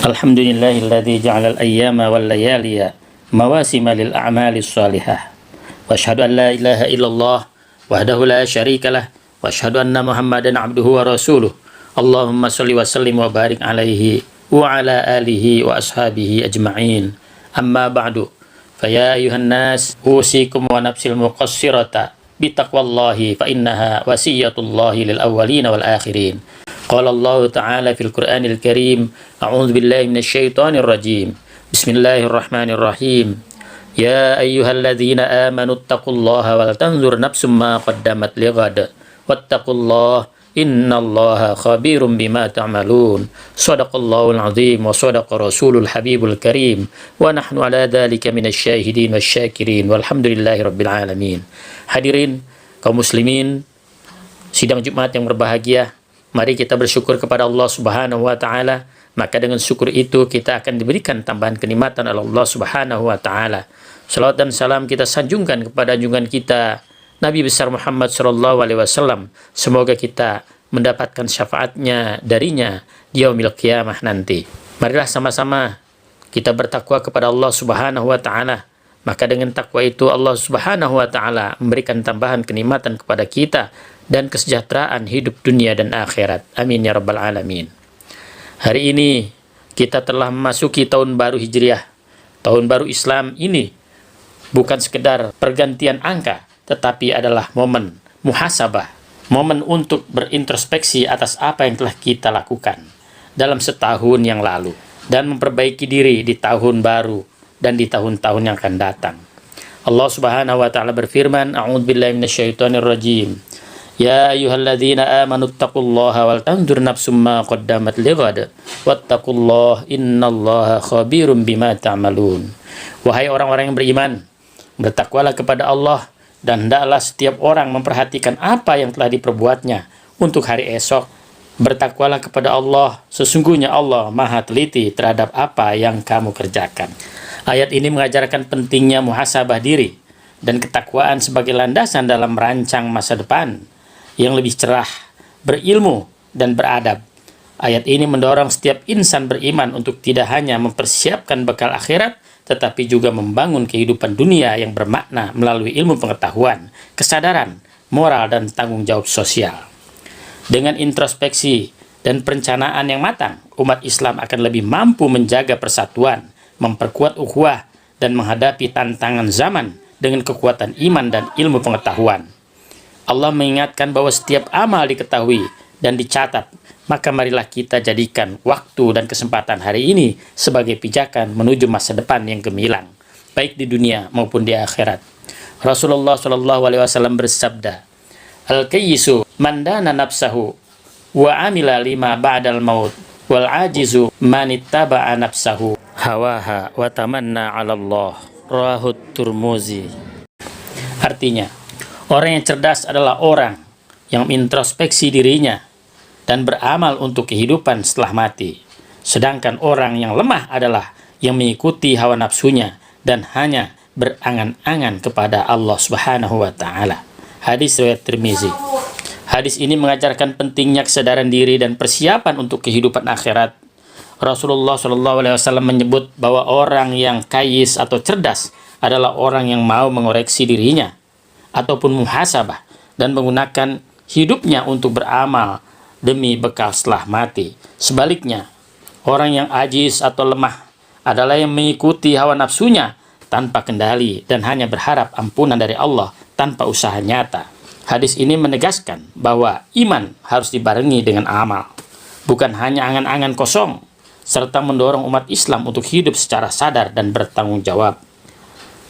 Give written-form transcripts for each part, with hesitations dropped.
Alhamdulillahilladzi ja'alal ayyama wal layaliya mawasima lil a'malis shalihah. Wa asyhadu an la ilaha illallah wahdahu la syarikalah wa asyhadu anna Muhammadan abduhu wa rasuluh. Allahumma shalli wa sallim wa barik alaihi wa ala alihi wa ashabihi ajma'in. Amma ba'du. Fa ya ayuhan nas usikum wa nafsil muqassirata bitaqwallahi fa innaha wasiyatullahi lil awwalin wal akhirin. Qala Allah Ta'ala fil Qur'anil Karim, a'udzu billahi minasyaitonir rajim. Bismillahirrahmanirrahim. Ya ayyuhalladzina amanu taqullaha wal tanzur nafsum ma qaddamat lighad. Wattaqullaha innallaha khabirum bima ta'malun. Shadaqallahul azim wa shadaqa rasulul habibul karim. Wa nahnu ala dzalika minasyahidin wasyakirin walhamdulillahi rabbil alamin. Hadirin kaum muslimin, sidang Jumat yang berbahagia, mari kita bersyukur kepada Allah Subhanahu wa Ta'ala. Maka dengan syukur itu kita akan diberikan tambahan kenikmatan oleh Allah Subhanahu wa Ta'ala. Salawat dan salam kita sanjungkan kepada junjungan kita Nabi besar Muhammad sallallahu alaihi wasallam. Semoga kita mendapatkan syafaatnya darinya di yaumil qiyamah nanti. Marilah sama-sama kita bertakwa kepada Allah Subhanahu wa Ta'ala. Maka dengan takwa itu Allah Subhanahu wa Ta'ala memberikan tambahan kenikmatan kepada kita dan kesejahteraan hidup dunia dan akhirat. Amin ya rabbal alamin. Hari ini kita telah memasuki tahun baru Hijriah. Tahun baru Islam ini bukan sekedar pergantian angka, tetapi adalah momen muhasabah, momen untuk berintrospeksi atas apa yang telah kita lakukan dalam setahun yang lalu dan memperbaiki diri di tahun baru dan di tahun-tahun yang akan datang. Allah Subhanahu wa Ta'ala berfirman, a'udzu billahi minasyaitonir rajim. Ya ayyuhalladzina amanu taqullaha wal tanzur nafsum ma qaddamat lighad wattaqullaha innallaha khabirum bima ta'malun. Wahai orang-orang yang beriman, bertakwalah kepada Allah dan hendaklah setiap orang memperhatikan apa yang telah diperbuatnya untuk hari esok. Bertakwalah kepada Allah, sesungguhnya Allah Maha teliti terhadap apa yang kamu kerjakan. Ayat ini mengajarkan pentingnya muhasabah diri dan ketakwaan sebagai landasan dalam merancang masa depan yang lebih cerah, berilmu, dan beradab. Ayat ini mendorong setiap insan beriman untuk tidak hanya mempersiapkan bekal akhirat, tetapi juga membangun kehidupan dunia yang bermakna melalui ilmu pengetahuan, kesadaran, moral, dan tanggung jawab sosial. Dengan introspeksi dan perencanaan yang matang, umat Islam akan lebih mampu menjaga persatuan, memperkuat ukhuwah, dan menghadapi tantangan zaman dengan kekuatan iman dan ilmu pengetahuan. Allah mengingatkan bahwa setiap amal diketahui dan dicatat, maka marilah kita jadikan waktu dan kesempatan hari ini sebagai pijakan menuju masa depan yang gemilang, baik di dunia maupun di akhirat. Rasulullah Shallallahu Alaihi Wasallam bersabda, Al-kayyisu mandana nafsahu wa amila lima ba'dal maut wal ajizu manittaba'a nafsahu hawaha wa tamanna 'ala Allah. Rahut Turmuzi. Artinya, orang yang cerdas adalah orang yang introspeksi dirinya dan beramal untuk kehidupan setelah mati. Sedangkan orang yang lemah adalah yang mengikuti hawa nafsunya dan hanya berangan-angan kepada Allah Subhanahu wa Ta'ala. Hadis riwayat Tirmizi. Hadis ini mengajarkan pentingnya kesadaran diri dan persiapan untuk kehidupan akhirat. Rasulullah SAW menyebut bahwa orang yang kayis atau cerdas adalah orang yang mau mengoreksi dirinya ataupun muhasabah dan menggunakan hidupnya untuk beramal demi bekal setelah mati. Sebaliknya, orang yang ajis atau lemah adalah yang mengikuti hawa nafsunya tanpa kendali dan hanya berharap ampunan dari Allah tanpa usaha nyata. Hadis ini menegaskan bahwa iman harus dibarengi dengan amal, bukan hanya angan-angan kosong, serta mendorong umat Islam untuk hidup secara sadar dan bertanggung jawab.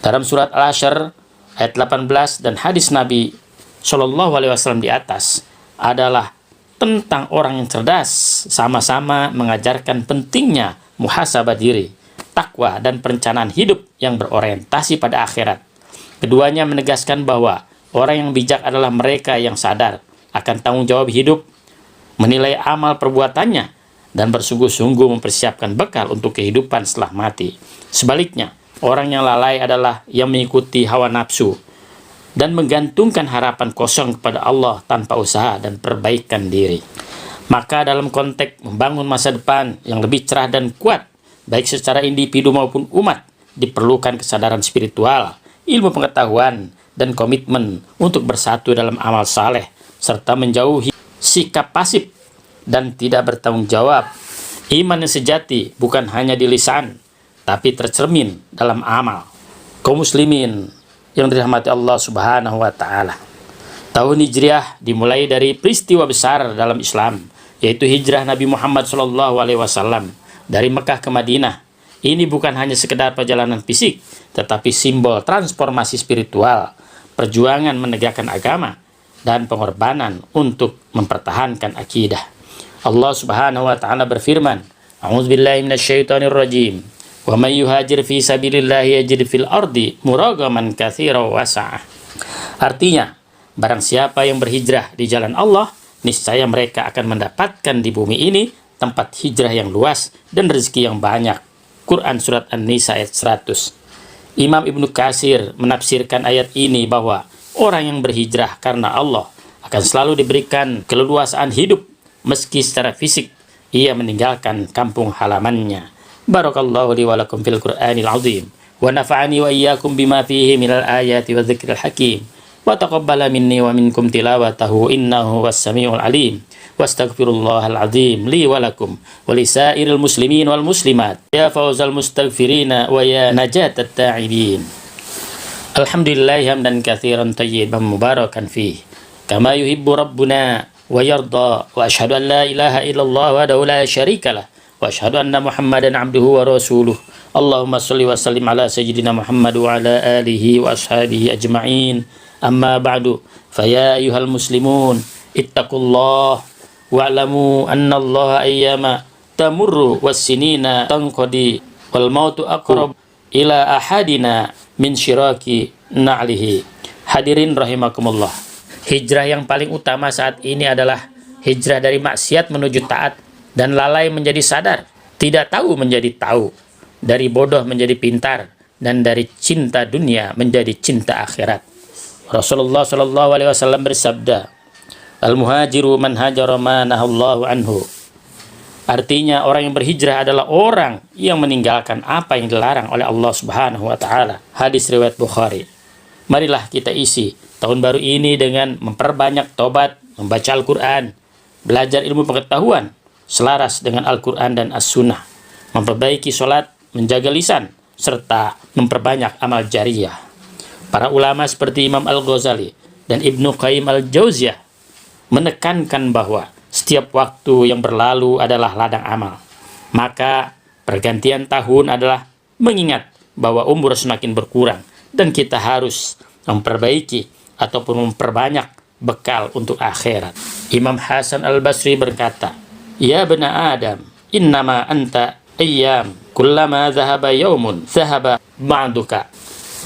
Dalam surat Al-Hasyr ayat 18 dan hadis Nabi Shallallahu Alaihi Wasallam di atas adalah tentang orang yang cerdas, sama-sama mengajarkan pentingnya muhasabah diri, takwa, dan perencanaan hidup yang berorientasi pada akhirat. Keduanya menegaskan bahwa orang yang bijak adalah mereka yang sadar akan tanggung jawab hidup, menilai amal perbuatannya, dan bersungguh-sungguh mempersiapkan bekal untuk kehidupan setelah mati. Sebaliknya, orang yang lalai adalah yang mengikuti hawa nafsu dan menggantungkan harapan kosong kepada Allah tanpa usaha dan perbaikan diri. Maka dalam konteks membangun masa depan yang lebih cerah dan kuat, baik secara individu maupun umat, diperlukan kesadaran spiritual, ilmu pengetahuan, dan komitmen untuk bersatu dalam amal saleh, serta menjauhi sikap pasif dan tidak bertanggung jawab. Iman yang sejati bukan hanya di lisan, tapi tercermin dalam amal. Kaum muslimin yang dirahmati Allah Subhanahu wa Ta'ala, tahun Hijriah dimulai dari peristiwa besar dalam Islam, yaitu hijrah Nabi Muhammad SAW dari Mekah ke Madinah. Ini bukan hanya sekedar perjalanan fisik, tetapi simbol transformasi spiritual, perjuangan menegakkan agama, dan pengorbanan untuk mempertahankan akidah. Allah Subhanahu wa Ta'ala berfirman, A'udzubillahi minasyaitonirrajim. Wa may yuhajir fi sabilillahi yajid fil ardi muragaman katsiran wasa'a. Artinya, barang siapa yang berhijrah di jalan Allah, niscaya mereka akan mendapatkan di bumi ini tempat hijrah yang luas dan rezeki yang banyak. Quran Surat An-Nisa ayat 100. Imam Ibnu Katsir menafsirkan ayat ini bahwa orang yang berhijrah karena Allah akan selalu diberikan keleluasaan hidup meski secara fisik ia meninggalkan kampung halamannya. Barakallahu li wa lakum fil Qur'anil azim wa nafa'ani wa iyyakum bima fihi minal ayati wa dzikril hakim wa taqabbala minni wa minkum tilawatahu innahu was-sami'ul alim. Wastaghfirullahal azim li wa lakum wa lisairil muslimin wal muslimat ya fawzal mustaghfirina wa ya najatat ta'ibin. Alhamdulillah hamdan katsiran tayyiban mubarakan fih kama yuhibbu rabbuna wa yarda wa asyhadu an la ilaha illallah wahdahu la syarikalah wa asyhadu anna Muhammadan abduhu wa rasuluh. Allahumma shalli wa sallim ala sayyidina Muhammad wa ala alihi wa ashabihi ajma'in. Amma ba'du, fa ya ayyuhal muslimun ittaqullah wa'lamu anna Allah ayyama tamurru was-sinina tanqadi wal mautu aqrab ila ahadina min syiraki na'lihi. Hadirin rahimakumullah. Hijrah yang paling utama saat ini adalah hijrah dari maksiat menuju taat, dan lalai menjadi sadar, tidak tahu menjadi tahu, dari bodoh menjadi pintar, dan dari cinta dunia menjadi cinta akhirat. Rasulullah SAW bersabda, Al-muhajiru man hajara ma nahallahu anhu. Artinya orang yang berhijrah adalah orang yang meninggalkan apa yang dilarang oleh Allah Subhanahu wa Ta'ala. Hadis riwayat Bukhari. Marilah kita isi tahun baru ini dengan memperbanyak tobat, membaca Al-Quran, belajar ilmu pengetahuan selaras dengan Al-Quran dan As-Sunnah, memperbaiki sholat, menjaga lisan, serta memperbanyak amal jariyah. Para ulama seperti Imam Al-Ghazali dan Ibnu Qayyim Al-Jauziyah menekankan bahwa setiap waktu yang berlalu adalah ladang amal. Maka pergantian tahun adalah mengingat bahwa umur semakin berkurang dan kita harus memperbaiki ataupun memperbanyak bekal untuk akhirat. Imam Hasan Al-Basri berkata, Ya bena Adam, innama anta ayyam, kullama zahaba yaumun, zahaba ma'duka.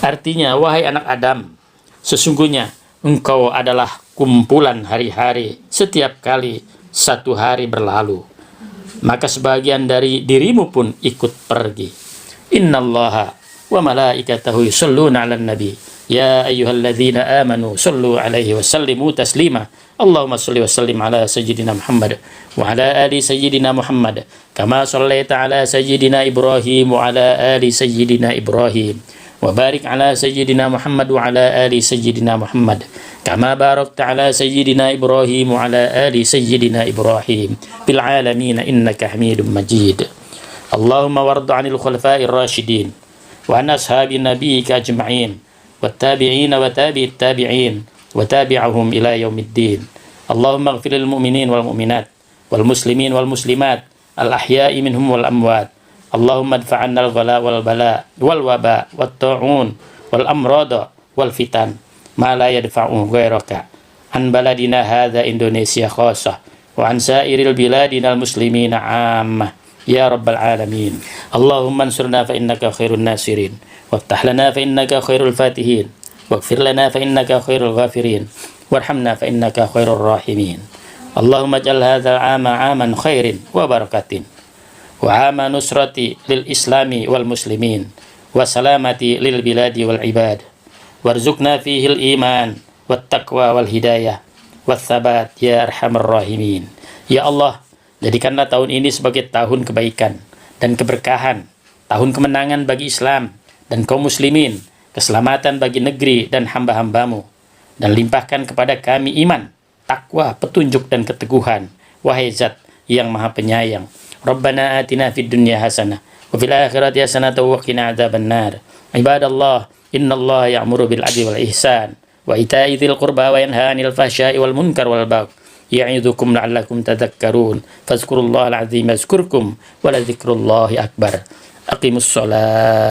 Artinya, wahai anak Adam, sesungguhnya engkau adalah kumpulan hari-hari. Setiap kali satu hari berlalu, maka sebagian dari dirimu pun ikut pergi. Innallaha wa malaikatahu yusholluna 'alan nabi. Ya ayyuhalladzina amanu shollu 'alaihi wa sallimu taslima. Allahumma sholli wa sallim ala sayyidina Muhammad wa ala ali sayyidina Muhammad kama shallaita ala sayyidina Ibrahim wa ala ali sayyidina Ibrahim. Wa barik ala sayyidina Muhammad wa ala ali sayyidina Muhammad kama barakta ala sayyidina Ibrahim wa ala ali sayyidina Ibrahim fil alamin innaka Hamidum Majid. Allahumma warda 'anil khulafa'ir rasyidin wa an ashabi nabiyyika ajma'in wat tabi'in wa tabi'it tabi'in wa tabi'ahum ila yaumiddin. Allahumma ighfir lil mu'minin wal mu'minat wal muslimin wal muslimat al ahya'i minhum wal amwat. Allahumma adfa'anna al-ghala wal bala wal waba wat ta'un wal amrada wal fitan ma la yadfa'u ghairaka an baladina hadza Indonesia khassah wa an sa'iril biladina al-muslimina 'ammah ya rabbal alamin. Allahumma ansurna fa innaka khairun nasirin waftah lana fa innaka khairul fatihin waghfir lana fa innaka khairul ghafirin warhamna fa innaka khairur rahimin. Allahumma ij'al hadzal 'ama 'aman khairin wa barakatin wa 'ama nusrati lil islami wal muslimin wa salamati lil biladi wal ibad warzuqna fihi al iman wat taqwa wal hidayah wat thabat ya arhamar rahimin Ya Allah, jadikanlah tahun ini sebagai tahun kebaikan dan keberkahan, tahun kemenangan bagi Islam dan kaum muslimin, keselamatan bagi negeri dan hamba-hambamu, dan limpahkan kepada kami iman, takwa, petunjuk dan keteguhan, wahai Zat yang Maha Penyayang. Rabbana atina fid dunya hasanah wa fil akhirati hasanah wa qina adzabannar. Ibadallah, innallaha ya'muru bil adli wal ihsan wa ita'i dzil qurba wa yanha 'anil fahsya'i wal munkar wal baghi ya'idzukum la'allakum tadhakkarun. Fadhkurullahal 'azim yazkurkum wa la dzikrullahi akbar. Aqimus shalah.